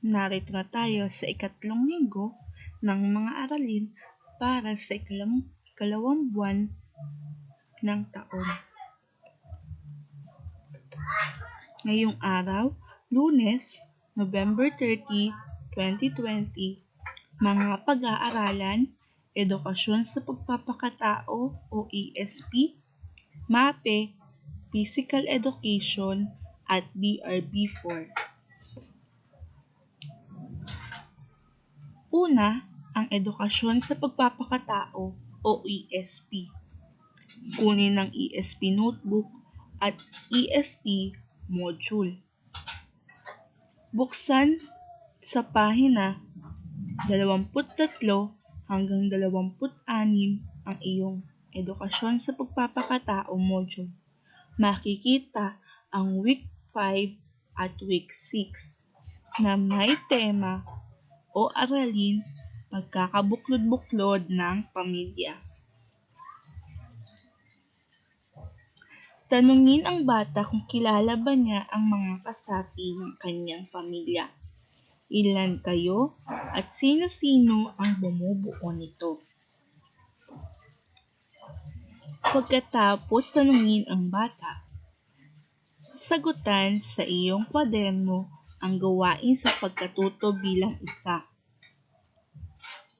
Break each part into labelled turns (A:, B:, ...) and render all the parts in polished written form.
A: Narito na tayo sa ikatlong linggo ng mga aralin para sa ikalawang buwan ng taon. Ngayong araw, Lunes, November 30, 2020, mga pag-aaralan, Edukasyon sa Pagpapakatao o ESP, MAPE, Physical Education at BRB4. Una, ang Edukasyon sa Pagpapakatao o ESP. Kunin ang ESP notebook at ESP module. Buksan sa pahina 23 hanggang 26 ang iyong Edukasyon sa Pagpapakatao module. Makikita ang Week 5 at Week 6 na may tema o aralin pagkakabuklod-buklod ng pamilya. Tanungin ang bata kung kilala ba niya ang mga kasapi ng kanyang pamilya. Ilan kayo at sino-sino ang bumubuo nito? Pagkatapos tanungin ang bata, sagutan sa iyong kwaderno ang gawain sa pagkatuto bilang isa.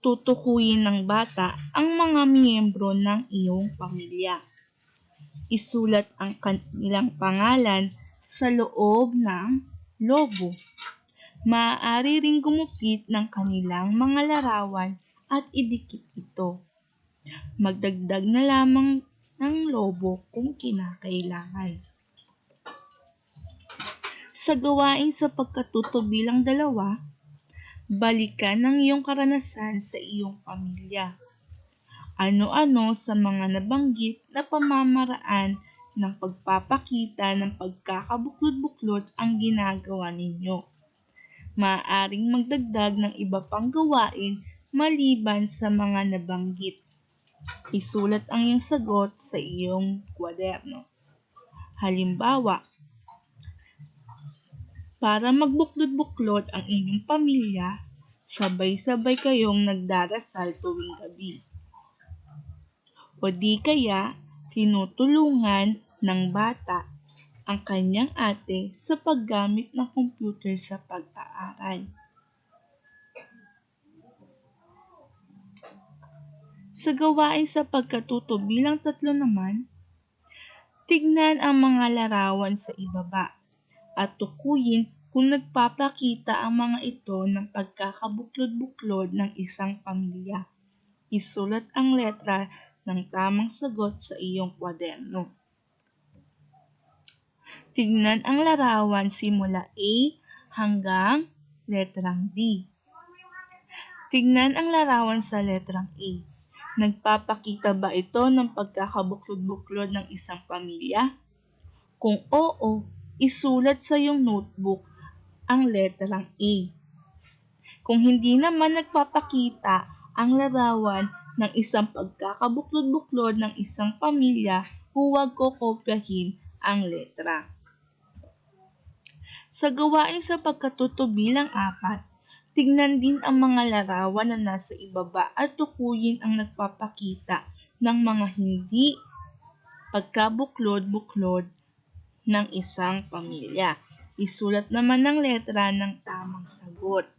A: Tutukuyin ng bata ang mga miyembro ng iyong pamilya. Isulat ang kanilang pangalan sa loob ng lobo. Maaari ring gumupit ng kanilang mga larawan at idikit ito. Magdagdag na lamang ng lobo kung kinakailangan. Sa gawain sa pagkatuto bilang dalawa, balikan ang iyong karanasan sa iyong pamilya. Ano-ano sa mga nabanggit na pamamaraan ng pagpapakita ng pagkakabuklod-buklod ang ginagawa ninyo? Maaaring magdagdag ng iba pang gawain maliban sa mga nabanggit. Isulat ang iyong sagot sa iyong kwaderno. Halimbawa, para magbuklod-buklod ang inyong pamilya, sabay-sabay kayong nagdarasal tuwing gabi. O di kaya, tinutulungan ng bata ang kanyang ate sa paggamit ng computer sa pag-aaral. Sa gawain sa pagkatuto bilang 3 naman, tignan ang mga larawan sa ibaba at tukuyin kung nagpapakita ang mga ito ng pagkakabuklod-buklod ng isang pamilya. Isulat ang letra ng tamang sagot sa iyong kwaderno. Tignan ang larawan simula A hanggang letrang D. Tignan ang larawan sa letrang A. Nagpapakita ba ito ng pagkakabuklod-buklod ng isang pamilya? Kung oo, isulat sa iyong notebook ang letrang A. Kung hindi naman nagpapakita ang larawan ng isang pagkakabuklod-buklod ng isang pamilya, huwag kokopyahin ang letra. Sa gawain sa pagkatuto bilang 4, tignan din ang mga larawan na nasa ibaba at tukuyin ang nagpapakita ng mga hindi pagkabuklod-buklod ng isang pamilya. Isulat naman ng letra ng tamang sagot.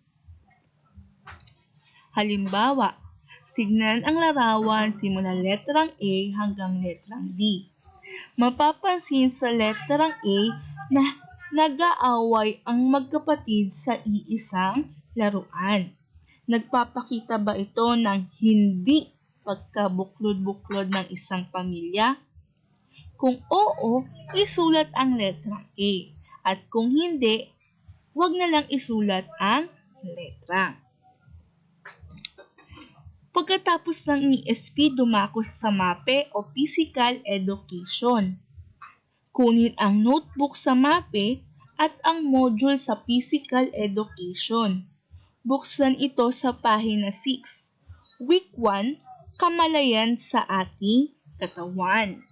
A: Halimbawa, tignan ang larawan simula letrang A hanggang letrang D. Mapapansin sa letrang A na nag-aaway ang magkapatid sa iisang laruan. Nagpapakita ba ito ng hindi pagkabuklod-buklod ng isang pamilya? Kung oo, isulat ang letrang A. At kung hindi, huwag na lang isulat ang letra. Pagkatapos ng ESP, dumako sa MAPE o Physical Education. Kunin ang notebook sa MAPE at ang module sa Physical Education. Buksan ito sa pahina 6. Week 1, Kamalayan sa ating katawan.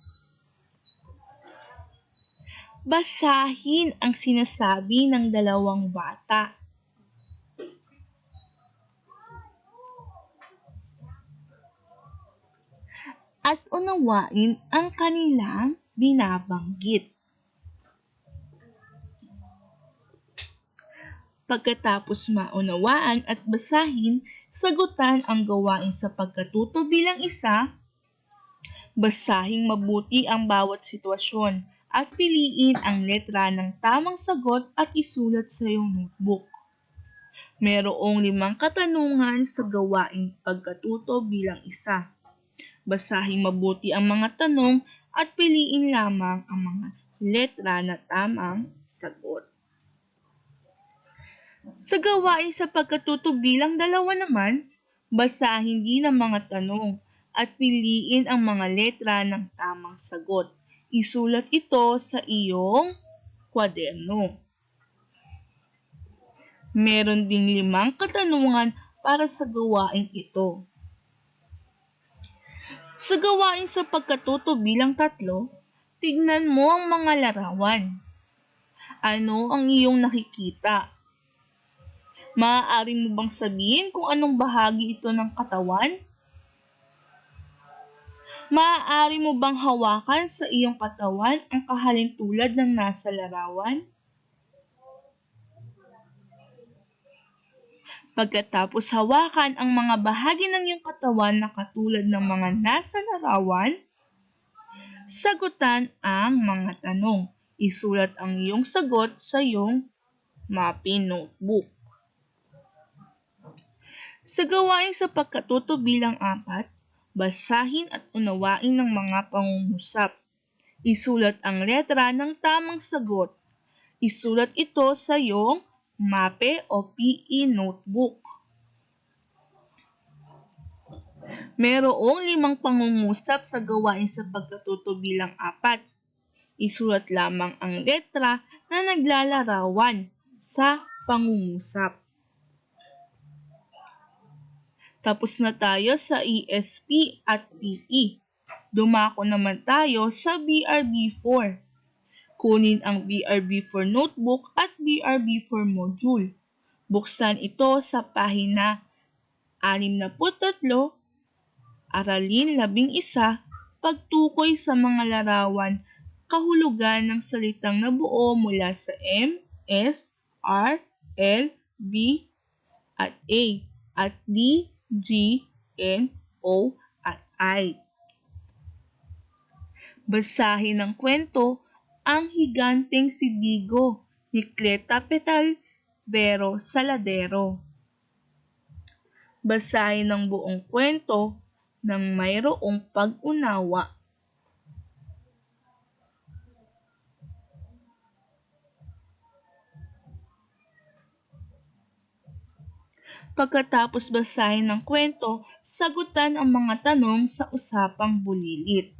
A: Basahin ang sinasabi ng dalawang bata. at unawain ang kanilang binabanggit. Pagkatapos maunawaan at basahin, sagutan ang gawain sa pagkatuto bilang isa. Basahing mabuti ang bawat sitwasyon at piliin ang letra ng tamang sagot at isulat sa iyong notebook. Merong 5 katanungan sa gawaing pagkatuto bilang isa. Basahing mabuti ang mga tanong at piliin lamang ang mga letra na tamang sagot. Sa gawain sa pagkatuto bilang 2 naman, basahin din ang mga tanong at piliin ang mga letra ng tamang sagot. Isulat ito sa iyong kwaderno. Meron ding 5 katanungan para sa gawain ito. Sa gawain sa pagkatuto bilang 3, tignan mo ang mga larawan. Ano ang iyong nakikita? Maaari mo bang sabihin kung anong bahagi ito ng katawan? Maaari mo bang hawakan sa iyong katawan ang kahalintulad ng nasa larawan? Pagkatapos hawakan ang mga bahagi ng iyong katawan na katulad ng mga nasa larawan, sagutan ang mga tanong. Isulat ang iyong sagot sa iyong mapping notebook. Sa gawain sa pagkatuto bilang 4, basahin at unawain ng mga pangungusap. Isulat ang letra ng tamang sagot. Isulat ito sa iyong MAPE o PE notebook. Merong 5 pangungusap sa gawain sa pagkatuto bilang 4. Isulat lamang ang letra na naglalarawan sa pangungusap. Tapos na tayo sa ESP at PE. Dumako naman tayo sa BRB4. Kunin ang BRB4 notebook at BRB4 module. Buksan ito sa pahina 63, aralin 11, pagtukoy sa mga larawan, kahulugan ng salitang nabuo mula sa M, S, R, L, B, at A, at D, G, N, O, at I. Basahin ng kwento Ang Higanteng si Digo ni Cleta Petalvero Saladero. Basahin ang buong kwento ng mayroong pag-unawa. Pagkatapos basahin ng kwento, sagutan ang mga tanong sa usapang bulilit.